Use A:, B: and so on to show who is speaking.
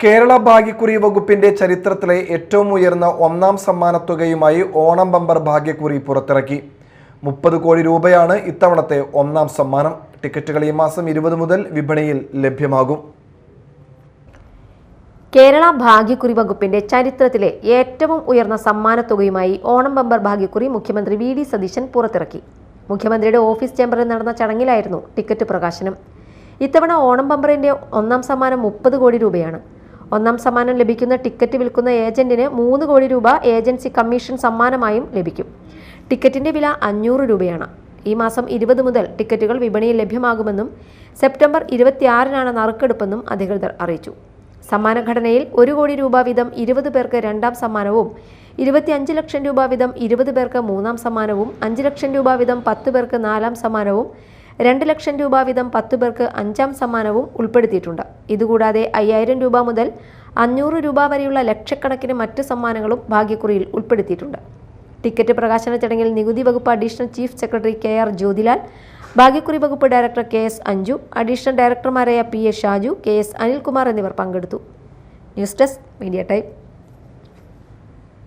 A: കേരള ഭാഗ്യക്കുറി വകുപ്പിന്റെ ചരിത്രത്തിലെ ഏറ്റവും ഉയർന്ന ഒന്നാം സമ്മാനത്തുകയുമായി ഓണം ബമ്പർ ഭാഗ്യക്കുറി പുറത്തിറക്കി. 30 കോടി രൂപയാണ് ഇത്തവണത്തെ ഒന്നാം സമ്മാനം. ടിക്കറ്റുകൾ ഈ മാസം 20 മുതൽ വിപണിയിൽ ലഭ്യമാകും.
B: കേരള ഭാഗ്യക്കുറി വകുപ്പിന്റെ ചരിത്രത്തിലെ ഏറ്റവും ഉയർന്ന സമ്മാനത്തുകയുമായി ഓണം ബമ്പർ ഭാഗ്യക്കുറി മുഖ്യമന്ത്രി വി ഡി സതീശൻ പുറത്തിറക്കി. മുഖ്യമന്ത്രിയുടെ ഓഫീസ് ചേംബറിൽ നടന്ന ചടങ്ങിലായിരുന്നു ടിക്കറ്റ് പ്രകാശനം. ഇത്തവണ ഓണം ബമ്പറിന്റെ ഒന്നാം സമ്മാനം 30 കോടി രൂപയാണ്. ഒന്നാം സമ്മാനം ലഭിക്കുന്ന ടിക്കറ്റ് വിൽക്കുന്ന ഏജന്റിന് 3 കോടി രൂപ ഏജൻസി കമ്മീഷൻ സമ്മാനമായും ലഭിക്കും. ടിക്കറ്റിന്റെ വില 500 രൂപയാണ്. ഈ മാസം 20 മുതൽ ടിക്കറ്റുകൾ വിപണിയിൽ ലഭ്യമാകുമെന്നും സെപ്റ്റംബർ 26-നാണ് നറുക്കെടുപ്പെന്നും അധികൃതർ അറിയിച്ചു. സമ്മാനഘടനയിൽ 1 കോടി രൂപ വീതം 20 പേർക്ക് രണ്ടാം സമ്മാനവും 25 ലക്ഷം രൂപ വീതം 20 പേർക്ക് മൂന്നാം സമ്മാനവും 5 ലക്ഷം രൂപ വീതം 10 പേർക്ക് നാലാം സമ്മാനവും 2 ലക്ഷം രൂപ വീതം 10 പേർക്ക് അഞ്ചാം സമ്മാനവും ഉൾപ്പെടുത്തിയിട്ടുണ്ട്. ഇതുകൂടാതെ 5000 രൂപ മുതൽ 500 രൂപ വരെയുള്ള ലക്ഷക്കണക്കിന് മറ്റ് സമ്മാനങ്ങളും ഭാഗ്യക്കുറിയിൽ ഉൾപ്പെടുത്തിയിട്ടുണ്ട്. ടിക്കറ്റ് പ്രകാശന ചടങ്ങിൽ നികുതി വകുപ്പ് additional chief secretary KR Jyothilal, ഭാഗ്യക്കുറി വകുപ്പ് ഡയറക്ടർ KS അഞ്ജു, അഡീഷണൽ ഡയറക്ടർമാരായ PA ഷാജു, KS അനിൽകുമാർ എന്നിവർ പങ്കെടുത്തു. News desk media time.